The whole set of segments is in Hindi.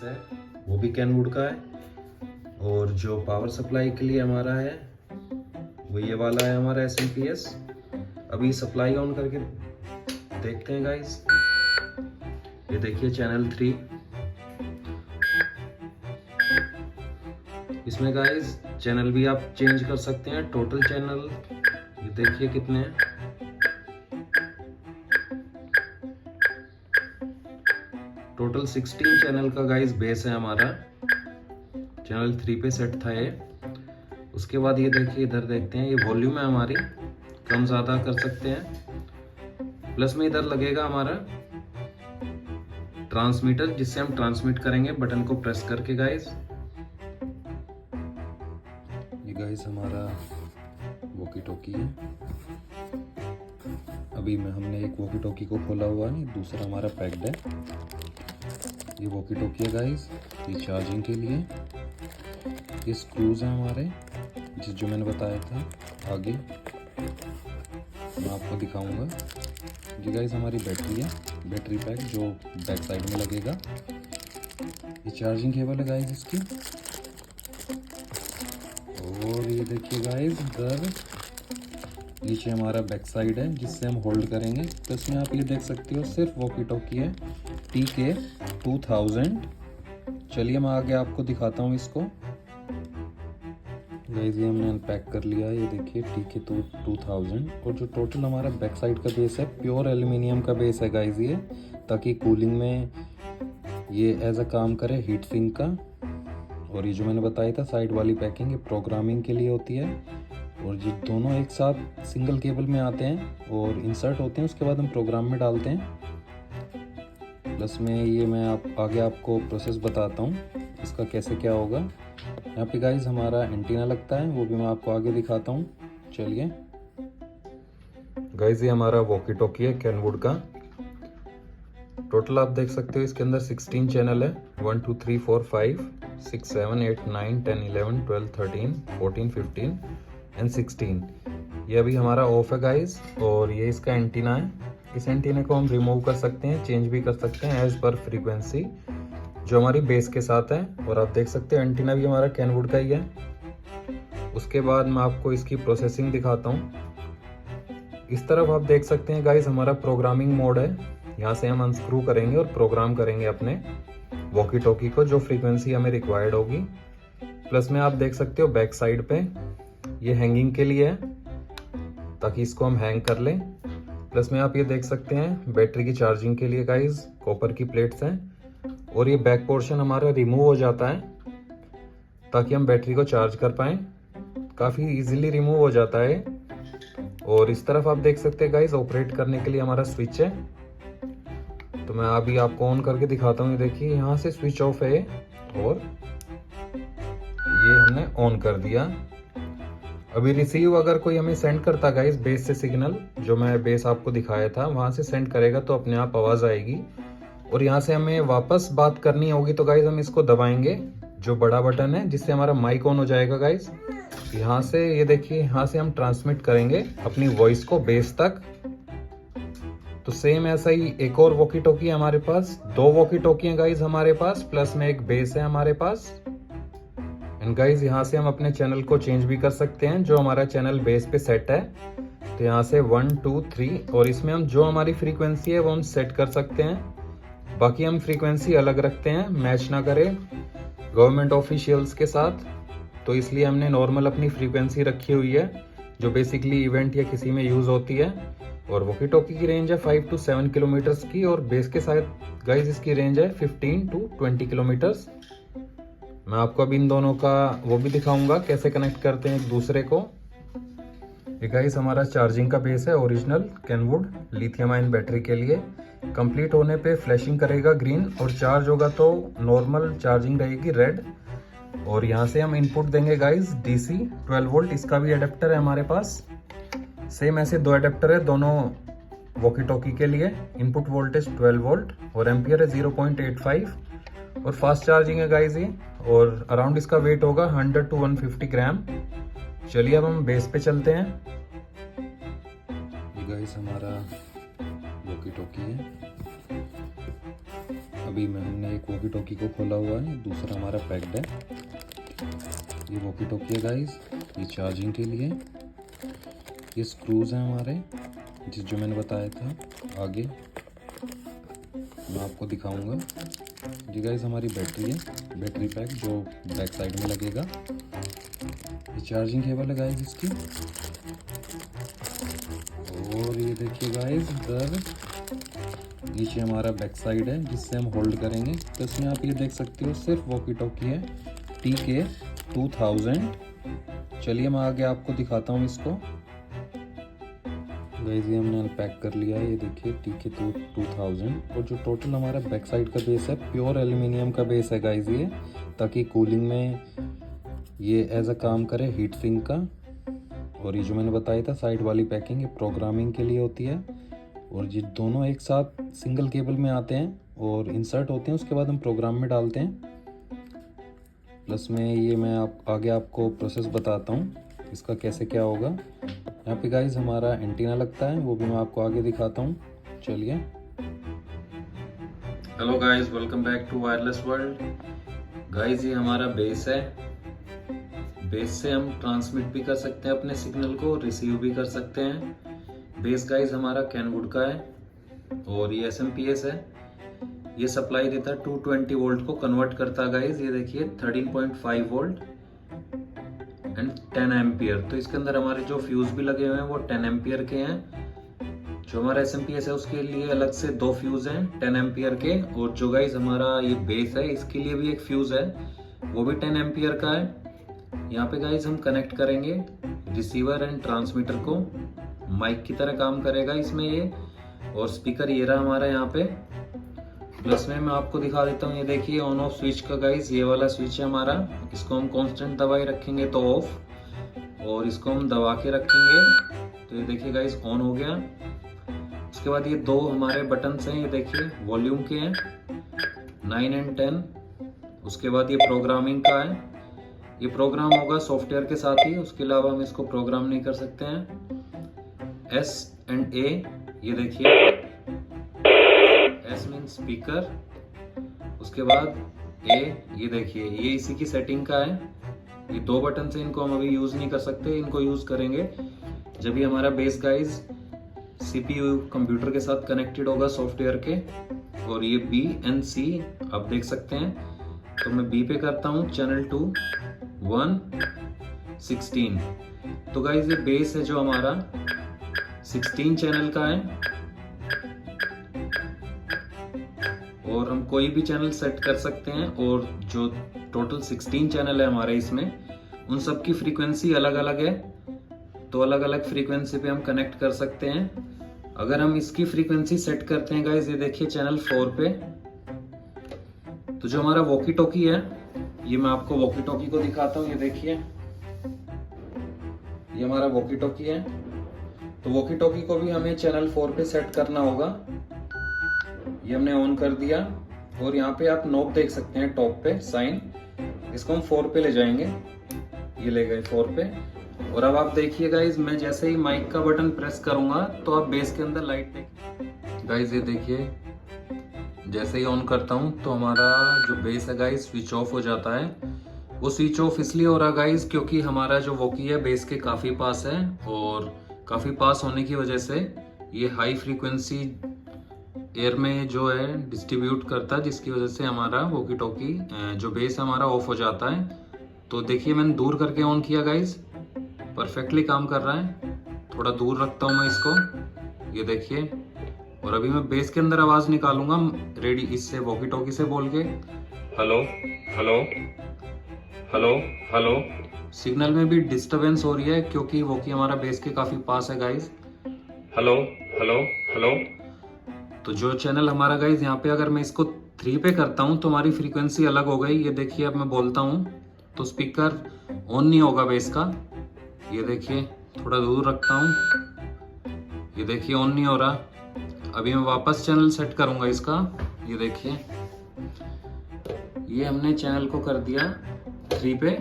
है वो भी कैनवुड का है, और जो पावर सप्लाई के लिए हमारा है वो ये वाला है हमारा SMPS। अभी सप्लाई ऑन करके देखते हैं गाइस। ये देखिए चैनल 3, इसमें गाइस चैनल भी आप चेंज कर सकते हैं। टोटल चैनल ये देखिए कितने हैं। टोटल 16 चैनल का गाइस बेस है हमारा। चैनल 3 पे सेट था ये। उसके बाद ये देखिए, इधर देखते हैं, ये वॉल्यूम है हमारी, कम ज़्यादा कर सकते हैं। प्लस में इधर लगेगा हमारा ट्रांसमीटर, जिससे हम ट्रांसमिट करेंगे बटन को प्रेस करके गाइस। ये गाइस हमारा वॉकी टॉकी है। अभी में हमने एक वॉकी टॉकी को खोला हुआ है, दूसरा हमारा पैक्ड है। ये वॉकी टॉकी है गाइस, ये चार्जिंग के लिए। ये स्क्रूज हैं हमारे, जो मैंने बताया था आगे मैं आपको दिखाऊंगा। ये गाइस हमारी बैटरी है, बैटरी पैक जो बैक साइड में लगेगा। ये चार्जिंग केबल है गाइस इसकी। और ये देखिए गाइस, इधर नीचे हमारा बैक साइड है जिससे हम होल्ड करेंगे। तो इसमें आप ये देख सकते हो सिर्फ वॉकी टॉकी है TK2000। चलिए मैं आगे आपको दिखाता हूँ इसको। गाइस ये हमने अनपैक कर लिया है, ये देखिए TK2000। और जो टोटल हमारा बैक साइड का बेस है, प्योर एल्युमिनियम का बेस है गाइस ये, ताकि कूलिंग में ये एज अ काम करे हीट सिंक का। और ये जो मैंने बताया था साइड वाली पैकिंग, ये प्रोग्रामिंग के लिए होती है। और ये दोनों एक साथ सिंगल केबल में आते हैं और इंसर्ट होते हैं, उसके बाद हम प्रोग्राम में डालते हैं। प्लस में ये मैं आगे आपको प्रोसेस बताता हूँ इसका कैसे क्या होगा। यहाँ पे गाइस हमारा एंटीना लगता है, वो भी मैं आपको आगे दिखाता हूँ। चलिए गाइस, ये हमारा वॉकी टॉकी है कैनवुड का। टोटल आप देख सकते हो इसके अंदर 16 चैनल है। 1 2 3 4 5 6 7 8 9 10 11 12 13 14 15 एंड 16। ये अभी हमारा ऑफ है गाइस। और ये इसका एंटीना है। इस एंटीना को हम रिमूव कर सकते हैं, चेंज भी कर सकते हैं एज पर फ्रीक्वेंसी जो हमारी बेस के साथ है। और आप देख सकते हो एंटीना भी हमारा कैनवुड का ही है। उसके बाद मैं आपको इसकी प्रोसेसिंग दिखाता हूँ। इस तरफ आप देख सकते हैं गाइस हमारा प्रोग्रामिंग मोड है। यहाँ से हम अनस्क्रू करेंगे और प्रोग्राम करेंगे अपने वॉकी टॉकी को, जो फ्रीक्वेंसी हमें रिक्वायर्ड होगी। प्लस में आप देख सकते हो बैक साइड पे ये हैंगिंग के लिए है, ताकि इसको हम हैंग कर लें। प्लस में आप ये देख सकते हैं बैटरी की चार्जिंग के लिए गाइस कॉपर की प्लेट्स हैं। और ये बैक पोर्शन हमारा रिमूव हो जाता है ताकि हम बैटरी को चार्ज कर पाएं। काफ़ी इजीली रिमूव हो जाता है। और इस तरफ आप देख सकते हैं गाइस ऑपरेट करने के लिए हमारा स्विच है। तो मैं अभी आपको ऑन करके दिखाता हूँ। ये देखिए यहाँ से स्विच ऑफ है और ये हमने ऑन कर दिया। अभी रिसीव अगर कोई हमें सेंड करता गाइस बेस से सिग्नल, जो मैं बेस आपको दिखाया था वहां से सेंड करेगा तो अपने आप आवाज आएगी। और यहाँ से हमें वापस बात करनी होगी तो गाइस हम इसको दबाएंगे, जो बड़ा बटन है, जिससे हमारा माइक ऑन हो जाएगा गाइस। यहाँ से ये देखिए, यहाँ से हम ट्रांसमिट करेंगे अपनी वॉइस को बेस तक। तो सेम ऐसा ही एक और वॉकी टॉकी है हमारे पास। 2 वॉकी टॉकी हैं गाइस हमारे पास, प्लस में एक बेस है हमारे पास। एंड गाइस यहाँ से हम अपने चैनल को चेंज भी कर सकते हैं, जो हमारा चैनल बेस पे सेट है। तो यहाँ से 1 2 3, और इसमें हम जो हमारी फ्रीक्वेंसी है वो हम सेट कर सकते हैं। बाकी हम फ्रीक्वेंसी अलग रखते हैं, मैच ना करे गवर्नमेंट ऑफिशियल्स के साथ। तो इसलिए हमने नॉर्मल अपनी फ्रीक्वेंसी रखी हुई है, जो बेसिकली इवेंट या किसी में यूज होती है। और वॉकी टॉकी की रेंज है 5 to 7 किलोमीटर्स की, और बेस के साथ गाइस इसकी रेंज है 15 to 20 किलोमीटर्स। मैं आपको अभी इन दोनों का वो भी दिखाऊंगा कैसे कनेक्ट करते हैं एक दूसरे को। ये गाइस हमारा चार्जिंग का बेस है original Kenwood lithium ion battery के लिए। कंप्लीट होने पे फ्लैशिंग करेगा ग्रीन, और चार्ज होगा तो नॉर्मल चार्जिंग रहेगी रेड। और यहाँ से हम इनपुट देंगे गाइस DC 12 वोल्ट। इसका भी अडेप्टर है हमारे पास। सेम ऐसे 2 अडेप्टर है दोनों वॉकी टॉकी के लिए। इनपुट वोल्टेज 12 वोल्ट और एम्पियर है 0.85। और फास्ट चार्जिंग है गाइस ये। और अराउंड इसका वेट होगा 100 to 150 ग्राम। चलिए अब हम बेस पे चलते हैं। ये गाइस हमारा वॉकी टॉकी है। अभी हमने एक वॉकी टॉकी को खोला हुआ है, दूसरा हमारा पैक्ड है। ये वॉकी टॉकी है गाइस, ये चार्जिंग के लिए। ये स्क्रूज हैं हमारे जो मैंने बताया था, आगे मैं आपको दिखाऊंगा। ये गाइस हमारी बैटरी है, बैटरी पैक जो बैक साइड में लगेगा। ये चार्जिंग केबल है गाइस इसकी। और ये देखिए गाइस इधर नीचे हमारा बैक साइड है जिससे हम होल्ड करेंगे। तो इसमें आप ये देख सकते हो सिर्फ वॉकी टॉकी है TK2000। चलिए मैं आगे आपको दिखाता हूँ इसको। गाइस ये हमने अनपैक कर लिया है, ये देखिए TK2000। और जो टोटल हमारा बैक साइड का बेस है प्योर एल्यूमिनियम का बेस है गाइस ये, ताकि कूलिंग में ये एज अ काम करे हीट सिंक का। और ये जो मैंने बताया था साइड वाली पैकिंग ये प्रोग्रामिंग के लिए होती है। और ये दोनों एक साथ सिंगल केबल में आते हैं और इंसर्ट होते हैं, उसके बाद हम प्रोग्राम में डालते हैं। प्लस में ये मैं आगे आपको प्रोसेस बताता हूँ इसका कैसे क्या होगा। यहाँ पे गाइस हमारा एंटीना लगता है, वो भी मैं आपको आगे दिखाता हूँ। चलिए। Hello guys, welcome back to wireless world. Guys ये हमारा बेस है, बेस से हम ट्रांसमिट भी कर सकते हैं अपने सिग्नल को, रिसीव भी कर सकते हैं। बेस गाइस हमारा कैनवुड का है और ये SMPS है। ये सप्लाई देता है 220 वोल्ट को कन्वर्ट करता है गाइस। ये देखिए 13.5 वोल्ट एंड 10 एम्पियर। तो इसके अंदर हमारे जो फ्यूज भी लगे हुए हैं वो 10 एम्पियर के हैं। जो हमारा SMPS है उसके लिए अलग से 2 फ्यूज हैं 10 एम्पियर के। और जो गाइस हमारा ये बेस है इसके लिए भी एक फ्यूज है, वो भी 10 एम्पियर का है। यहाँ पे गाइस हम कनेक्ट करेंगे रिसीवर एंड ट्रांसमीटर को, माइक की तरह काम करेगा इसमें ये। और स्पीकर ये रहा हमारा यहाँ पे। प्लस में मैं आपको दिखा देता हूँ, ये देखिए ऑन ऑफ स्विच का गाइस ये वाला स्विच है हमारा। इसको हम कांस्टेंट दबाए रखेंगे तो ऑफ, और इसको हम दबा के रखेंगे तो ये देखिए गाइस ऑन हो गया। उसके बाद ये 2 हमारे बटन्स हैं, ये देखिए वॉल्यूम के हैं 9 एंड 10। उसके बाद ये प्रोग्रामिंग का है, ये प्रोग्राम होगा सॉफ्टवेयर के साथ ही, उसके अलावा हम इसको प्रोग्राम नहीं कर सकते हैं। S एंड A, ये देखिए S मीन स्पीकर। उसके बाद A, ये देखिए ये इसी की सेटिंग का है। ये 2 बटन से, इनको हम अभी यूज नहीं कर सकते, इनको यूज करेंगे जब ये हमारा बेस गाइस CPU कंप्यूटर के साथ कनेक्टेड होगा सॉफ्टवेयर के। और ये B एंड C आप देख सकते हैं। तो मैं B पे करता हूँ, चैनल 2 1 16। तो गाइस ये बेस है जो हमारा 16 चैनल का है। और हम कोई भी चैनल सेट कर सकते हैं। और जो टोटल 16 चैनल है हमारे इसमें, उन सब की फ्रीक्वेंसी अलग अलग है, तो अलग अलग फ्रीक्वेंसी पे हम कनेक्ट कर सकते हैं। अगर हम इसकी फ्रीक्वेंसी सेट करते हैं गाइस, ये देखिए चैनल 4 पे, तो जो हमारा वॉकी टॉकी है, ये मैं आपको वॉकी टॉकी को दिखाता हूँ। ये देखिए ये हमारा वॉकी टॉकी है। तो वॉकी टॉकी को भी हमें चैनल 4 पे सेट करना होगा। ये हमने ऑन कर दिया। और यहाँ पे आप नॉब देख सकते हैं टॉप पे साइन, इसको हम 4 पे ले जाएंगे। ये ले गए 4 पे। और अब आप देखिए गाइज, मैं जैसे ही माइक का बटन प्रेस करूंगा तो आप बेस के अंदर लाइट देखिए। गाइज ये देखिए जैसे ही ऑन करता हूं तो हमारा जो बेस है गाइज स्विच ऑफ हो जाता है। वो स्विच ऑफ इसलिए हो रहा गाइज क्योंकि हमारा जो वॉकी है बेस के काफी पास है, और काफी पास होने की वजह से ये हाई फ्रीक्वेंसी एयर में जो है डिस्ट्रीब्यूट करता है, जिसकी वजह से हमारा वॉकी टॉकी जो बेस हमारा ऑफ हो जाता है। तो देखिए मैंने दूर करके ऑन किया गाइज, परफेक्टली काम कर रहा है। थोड़ा दूर रखता हूँ मैं इसको, ये देखिए। और अभी मैं बेस के अंदर आवाज निकालूंगा रेडी इससे वॉकी टॉकी से बोल के, hello hello hello hello. Signal में भी डिस्टरबेंस हो रही है क्योंकि वॉकी हमारा बेस के काफी पास है गाइज। Hello hello hello. तो जो चैनल हमारा गाइज यहाँ पे, अगर मैं इसको 3 पे करता हूँ तो हमारी फ्रीक्वेंसी अलग हो गई। ये देखिए अब मैं बोलता हूँ तो स्पीकर ऑन नहीं होगा बेस का। ये देखिए थोड़ा दूर रखता हूँ, ये देखिए ऑन नहीं हो रहा। अभी मैं वापस चैनल सेट करूंगा इसका। ये देखिए ये हमने चैनल को कर दिया 3 पे।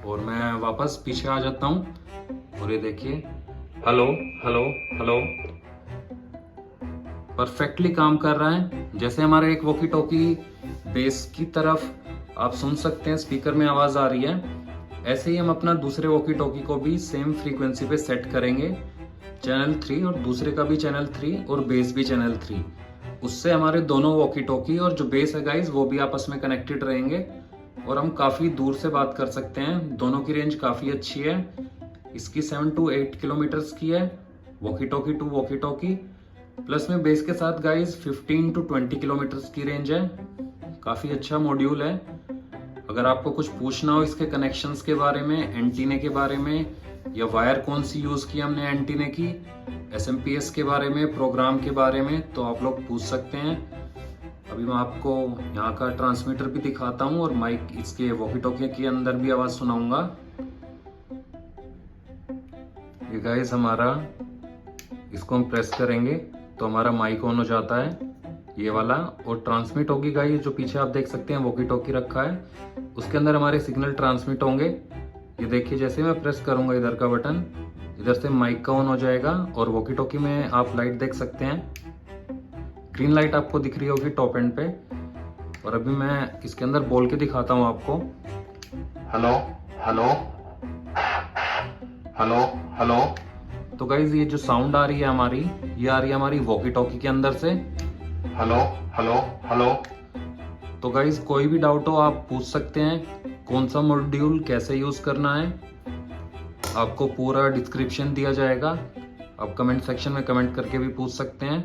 और मैं वापस पीछे आ जाता हूँ और ये देखिए हेलो हेलो हेलो। परफेक्टली काम कर रहा है। जैसे हमारा एक वॉकी टॉकी बेस की तरफ आप सुन सकते हैं स्पीकर में आवाज आ रही है, ऐसे ही हम अपना दूसरे वॉकी टॉकी को भी सेम फ्रीक्वेंसी पे सेट करेंगे, चैनल 3, और दूसरे का भी चैनल 3 और बेस भी चैनल 3। उससे हमारे दोनों वॉकी टॉकी और जो बेस है गाइज वो भी आपस में कनेक्टेड रहेंगे और हम काफी दूर से बात कर सकते हैं। दोनों की रेंज काफी अच्छी है। इसकी 7 to 8 किलोमीटर्स की है walkie talkie to walkie talkie, plus में बेस के साथ गाइज 15 to 20 किलोमीटर्स की रेंज है। काफी अच्छा मॉड्यूल है। अगर आपको कुछ पूछना हो इसके कनेक्शंस के बारे में, एंटीने के बारे में, या वायर कौन सी यूज की हमने एंटीने की, SMPS के बारे में, प्रोग्राम के बारे में, तो आप लोग पूछ सकते हैं। अभी मैं आपको यहाँ का ट्रांसमीटर भी दिखाता हूँ और माइक इसके वॉकी टॉकी के अंदर भी आवाज सुनाऊंगा। ये गाइस हमारा, इसको हम प्रेस करेंगे तो हमारा माइक ऑन हो जाता है, ये वाला। और ट्रांसमिट होगी गाइस, जो पीछे आप देख सकते हैं वॉकी टॉकी रखा है, उसके अंदर हमारे सिग्नल ट्रांसमिट होंगे। ये देखिए, जैसे मैं प्रेस करूंगा इधर का बटन, इधर से माइक का ऑन हो जाएगा और वॉकी टॉकी में आप लाइट देख सकते हैं, ग्रीन लाइट आपको दिख रही होगी टॉप एंड पे। और अभी मैं इसके अंदर बोल के दिखाता हूँ आपको, हेलो हेलो हेलो हेलो। तो गाइज ये जो साउंड आ रही है हमारी, ये आ रही है हमारी वॉकी टॉकी के अंदर से, हेलो हेलो हेलो। तो गाइज कोई भी डाउट हो आप पूछ सकते हैं, कौन सा मॉड्यूल कैसे यूज करना है आपको पूरा डिस्क्रिप्शन दिया जाएगा। आप कमेंट सेक्शन में कमेंट करके भी पूछ सकते हैं।